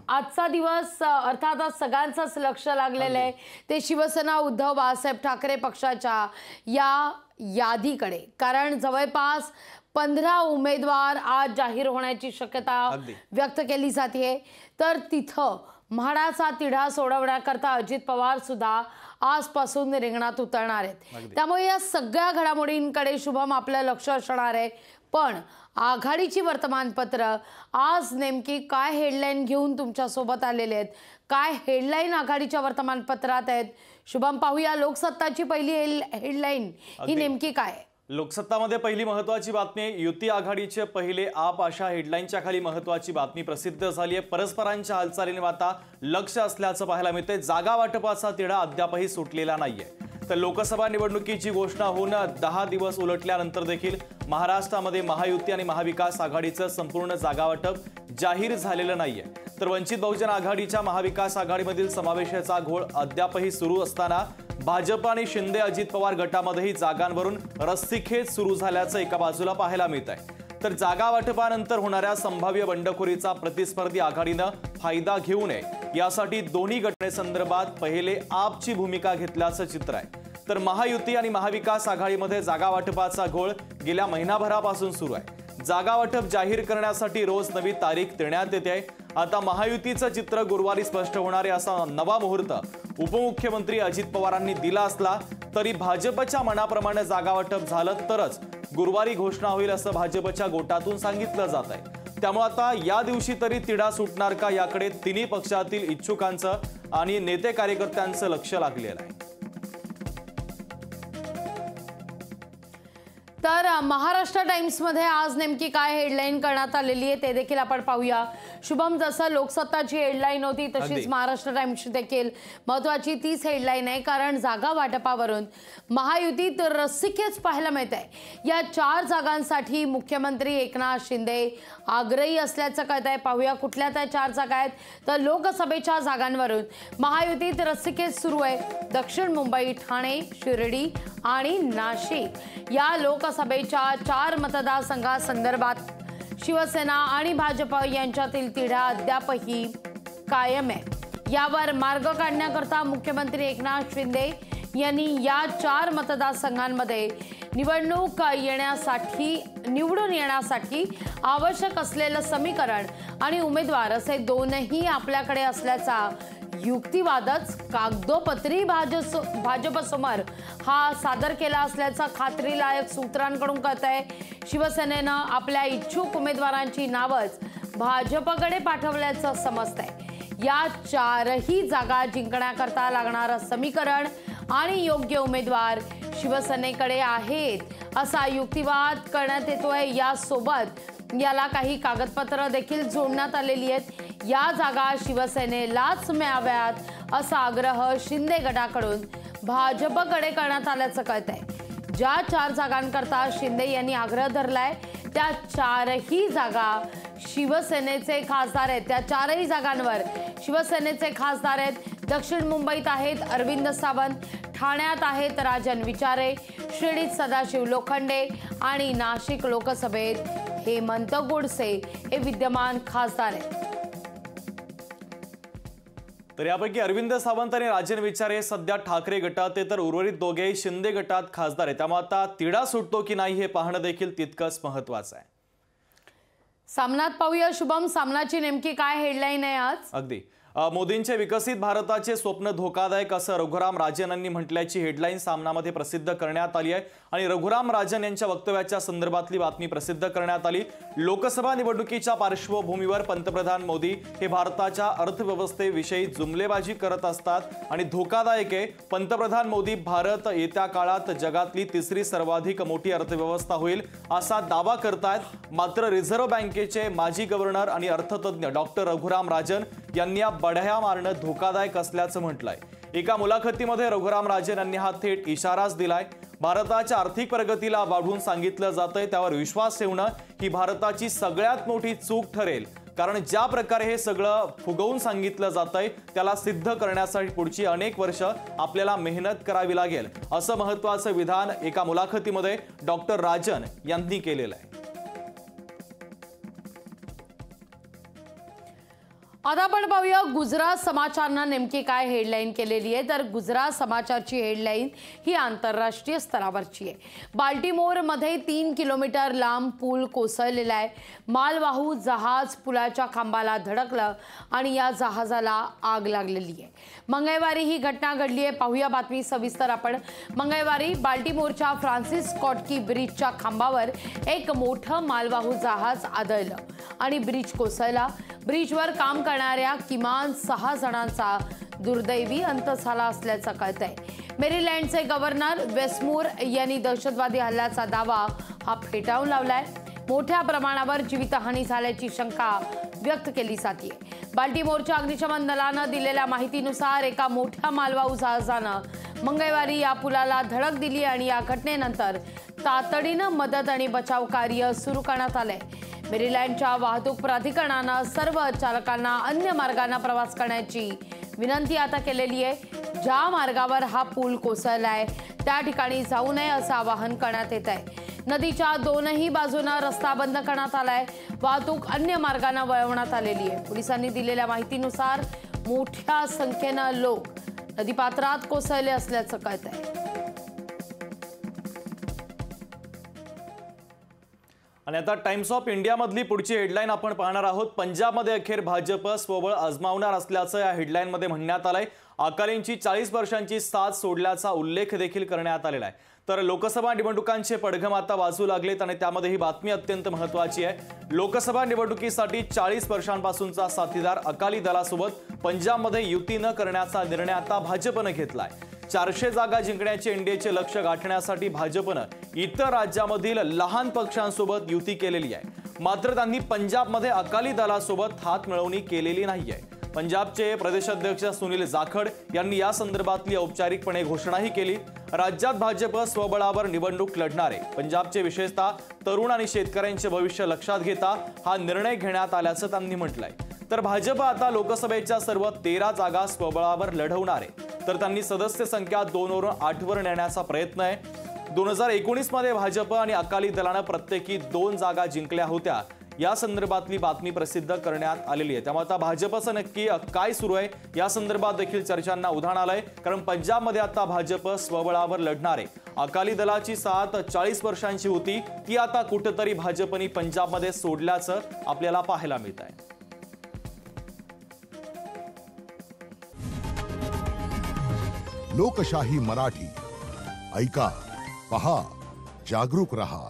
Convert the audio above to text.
आजचा दिवस अर्थात आज सगळ्यांचंच लक्ष लागलेलं आहे ते शिवसेना उद्धव बाळासाहेब ठाकरे पक्षाच्या या यादीकडे। कारण जवळपास 15 उमेदवार आज जाहीर होण्याची शक्यता व्यक्त केली जाते। तर तिथं म्हाडाचा तिढा सोडवण्याकरता अजित पवार सुद्धा आजपासून रिंगणात उतरणार आहेत। त्यामुळे या सगळ्या घडामोडींकडे शुभम आपलं लक्ष असणार आहे। पण आघाडीची वर्तमानपत्र आज नेमकी काय हेडलाईन घेऊन तुमच्या सोबत आलेले आहेत, काय हेडलाईन आघाडीच्या वर्तमानपत्रात आहेत शुभम पाहूया। लोकसत्ताची पहिली हेडलाईन ही नेमकी काय? लोकसत्तामध्ये पहिली महत्त्वाची बातमी युती आघाडीचे पहिले आप अशा हेडलाईनच्या खाली महत्त्वाची बातमी प्रसिद्ध झाली आहे। परस्परांच्या हालचालींवर आता लक्ष असल्याचं पाहायला मिळते। जागा वाटपाचा तिढा अद्यापही सुटलेला नाहीये। तर लोकसभा निवडणुकीची घोषणा होऊन 10 दिवस उलटल्यानंतर देखील महाराष्ट्रामध्ये महायुती आणि महाविकास आघाडीचं संपूर्ण जागा वाटप जाहीर झालेलं नाहीये। तर वंचित बहुजन आघाडीच्या महाविकास आघाडीमधील समावेशाचा घोळ अद्यापही सुरू असताना भाजप आणि शिंदे अजित पवार गटामध्येही जागांवरून रस्सीखेच सुरू झाल्याचं एका बाजूला पाहायला मिळत आहे। तर जागा वाटपानंतर होणाऱ्या संभाव्य बंडखोरीचा प्रतिस्पर्धी आघाडीनं फायदा घेऊ नये यासाठी दोन्ही घटनेसंदर्भात पहिले आपची भूमिका घेतल्याचं चित्र आहे। तर महायुती आणि महाविकास आघाडीमध्ये जागा वाटपाचा घोळ गेल्या महिनाभरापासून सुरू आहे। जागा वाटप जाहीर करण्यासाठी रोज नवी तारीख देण्यात येते। आता महायुतीचं चित्र गुरुवारी स्पष्ट होणार आहे असा नवा मुहूर्त उपमुख्यमंत्री अजित पवारांनी दिला असला तरी भाजपच्या मनाप्रमाणे जागा वाटप झालं तरच गुरुवारी घोषणा होईल असं भाजपच्या गोटातून सांगितलं जात आहे। त्यामुळे आता या दिवशी तरी तिढा सुटणार का याकडे तिन्ही पक्षातील इच्छुकांचं आणि नेते कार्यकर्त्यांचं लक्ष लागलेलं आहे। तर महाराष्ट्र टाइम्स मध्ये आज नेमकी काय हेडलाईन करण्यात आलेली आहे ते देखील आपण पाहूया। शुभम, जसं लोकसत्ताची हेडलाईन होती तशीच महाराष्ट्र टाइम्सची देखील महत्त्वाची तीच हेडलाईन आहे। कारण जागा वाटपावरून महायुतीत रस्सीखेच पाहायला मिळत आहे। या 4 जागांसाठी मुख्यमंत्री एकनाथ शिंदे आग्रही असल्याचं कळत आहे। पाहूया कुठल्या त्या 4 जागा आहेत। तर लोकसभेच्या जागांवरून महायुतीत रस्सीखेच सुरू आहे। दक्षिण मुंबई, ठाणे, शिर्डी आणि नाशिक या लोकसभेच्या 4 मतदारसंघासंदर्भात शिवसेना आणि भाजप यांच्यातील तिढा अद्यापही कायम आहे। यावर मार्ग काढण्याकरता मुख्यमंत्री एकनाथ शिंदे यांनी या 4 मतदारसंघांमध्ये निवडून येण्यासाठी आवश्यक असलेलं समीकरण आणि उमेदवार असे दोनही आपल्याकडे असल्याचा युक्तिवादच कागदोपत्री भाजपसमोर हा सादर केला असल्याचा खात्रीलायक सूत्रांकडून कळत आहे। शिवसेनेनं आपल्या इच्छुक उमेदवारांची नावच भाजपकडे पाठवल्याचं समजतंय। या 4ही जागा जिंकण्याकरता लागणारं समीकरण आणि योग्य उमेदवार शिवसेनेकडे आहेत असा युक्तिवाद करण्यात येतोय। यासोबत याला काही कागदपत्र देखील जोडण्यात आलेली आहेत। या जागा शिवसेनेलाच मिळाव्यात असा आग्रह शिंदे गटाकडून भाजपकडे करण्यात आल्याचं कळत आहे। ज्या 4 जागांकरता शिंदे यांनी आग्रह धरलाय त्या 4ही जागा शिवसेनेचे खासदार आहेत। त्या 4ही जागांवर शिवसेनेचे खासदार आहेत। दक्षिण मुंबईत आहेत अरविंद सावंत, ठाण्यात आहेत राजन विचारे, शिर्डीत सदाशिव लोखंडे आणि नाशिक लोकसभेत हेमंत गोडसे हे विद्यमान खासदार आहेत। तर यापैकी अरविंद सावंत आणि राजन विचारे सध्या ठाकरे गटात आहे, तर उर्वरित दोघेही शिंदे गटात खासदार आहेत। त्यामुळे आता तिढा सुटतो की नाही हे पाहणं देखील तितकंच महत्त्वाचं आहे। सामनात पाहूया शुभम, सामनाची नेमकी काय हेडलाईन आहे आज? अगदी मोदींचे विकसित भारताचे स्वप्न धोकादायक असं रघुराम राजन यांनी म्हटल्याची हेडलाईन सामनामध्ये प्रसिद्ध करण्यात आली आहे आणि रघुराम राजन यांच्या वक्तव्याच्या संदर्भातली बातमी प्रसिद्ध करण्यात आली। लोकसभा निवडणुकीच्या पार्श्वभूमीवर पंतप्रधान मोदी हे भारताच्या अर्थव्यवस्थेविषयी जुमलेबाजी करत असतात आणि धोकादायक आहे। पंतप्रधान मोदी भारत येत्या काळात जगातली 3री सर्वाधिक मोठी अर्थव्यवस्था होईल असा दावा करतायत। मात्र रिझर्व्ह बँकेचे माजी गव्हर्नर आणि अर्थतज्ञ डॉक्टर रघुराम राजन यांनी या बढ्या मारणं धोकादायक असल्याचं म्हटलंय। एका मुलाखतीमध्ये रघुराम राजन यांनी हा थेट इशाराच दिलाय। भारताच्या आर्थिक प्रगतीला वाढवून सांगितलं जातंय त्यावर विश्वास ठेवणं ही भारताची सगळ्यात मोठी चूक ठरेल। कारण ज्या प्रकारे हे सगळं फुगवून सांगितलं जातंय त्याला सिद्ध करण्यासाठी पुढची अनेक वर्ष आपल्याला मेहनत करावी लागेल असं महत्त्वाचं विधान एका मुलाखतीमध्ये डॉक्टर राजन यांनी केलेलं आहे। आता आपण पाहूया गुजरात समाचारनं नेमकी काय हेडलाईन केलेली आहे. तर गुजरात समाचारची हेडलाईन ही आंतरराष्ट्रीय स्तरावरची आहे. बाल्टिमोरमध्ये 3 किलोमीटर लांब पूल कोसळलेला आहे. मालवाहू जहाज पुलाच्या खांबाला धडकलं आणि या जहाजाला आग लागलेली आहे. मंगळवारी ही घटना घडली आहे. पाहूया बातमी सविस्तर आपण. मंगळवारी बाल्टिमोरच्या फ्रान्सिस स्कॉटकी ब्रिजच्या खांबावर एक मोठं मालवाहू जहाज आदळलं आणि ब्रिज कोसळला. ब्रिजवर काम करणाऱ्या किमान 6 जणांचा दुर्दैवी अंत झाला असल्याचं कळतंय. मेरीलँडचे गव्हर्नर वेस्टमूर यांनी दहशतवादी हल्ल्याचा दावा हा फेटाळून लावलाय. मोठ्या प्रमाणावर जीवितहानी झाल्याची शंका व्यक्त केली जाते. बाल्टिमोरच्या अग्निशमन दलानं दिलेल्या माहितीनुसार एका मोठ्या मालवाहू जहाजानं मंगळवारी या पुलाला धडक दिली आणि या घटनेनंतर तातडीनं मदत आणि बचाव कार्य सुरू करण्यात आलंय. मेरीलँडच्या वाहतूक प्राधिकरणानं सर्व चालकांना अन्य मार्गाने प्रवास करण्याची विनंती आता केलेली आहे. ज्या मार्गावर हा पूल कोसळलाय त्या ठिकाणी जाऊ नये असं आवाहन करण्यात येत आहे. नदीच्या दोनही बाजूंना रस्ता बंद करण्यात आलाय. वाहतूक अन्य मार्गाने वळवण्यात आलेली आहे. पोलिसांनी दिलेल्या माहितीनुसार मोठ्या संख्येनं लोक नदीपात्रात कोसळले असल्याचं कळतंय. आणि आता टाइम्स ऑफ इंडिया मधली पुढची हेडलाईन आपण पाहणार आहोत. पंजाबमध्ये अखेर भाजप स्वबळ आजमावणार असल्याचं या हेडलाईन मध्ये म्हणण्यात आलंय. अकालींची 40 वर्षांची साथ सोडल्याचा उल्लेख देखील करण्यात आलेला आहे. तर लोकसभा निवडणुकांचे पडघम आता वाजू लागलेत आणि त्यामध्ये ही बातमी अत्यंत महत्त्वाची आहे. लोकसभा निवडणुकीसाठी 40 वर्षांपासूनचा साथीदार अकाली दलासोबत पंजाबमध्ये युती न करण्याचा निर्णय आता भाजपनं घेतलाय. 400 जागा जिंकण्याचे एनडीएचे लक्ष्य गाठण्यासाठी भाजपनं इतर राज्यामधील लहान पक्षांसोबत युती केलेली आहे. मात्र त्यांनी पंजाबमध्ये अकाली दलासोबत हातमिळवणी केलेली नाहीये. पंजाबचे प्रदेशाध्यक्ष सुनील जाखड यांनी या संदर्भातली औपचारिकपणे घोषणाही केली. राज्यात भाजप स्वबळावर निवडणूक लढणार आहे. पंजाबचे विशेषतः तरुण आणि शेतकऱ्यांचे भविष्य लक्षात घेता हा निर्णय घेण्यात आल्याचं त्यांनी म्हटलंय. तर भाजप आता लोकसभेच्या सर्व 13 जागा स्वबळावर लढवणार आहे. तर त्यांनी सदस्य संख्या 2 वरून 8 वर नेण्याचा प्रयत्न आहे. 2019 मध्ये भाजप आणि अकाली दलानं प्रत्येकी 2 जागा जिंकल्या होत्या. या संदर्भातली बातमी प्रसिद्ध करण्यात आलेली आहे. त्यामुळे आता भाजपचं नक्की काय सुरू आहे या संदर्भात देखील चर्चांना उधाण आलंय. कारण पंजाबमध्ये आता भाजप स्वबळावर लढणार आहे. अकाली दलाची साथ 40 वर्षांची होती ती आता कुठेतरी भाजपने पंजाबमध्ये सोडल्याचं आपल्याला पाहायला मिळत आहे. लोकशाही मराठी ऐका, पहा, जागरूक रहा.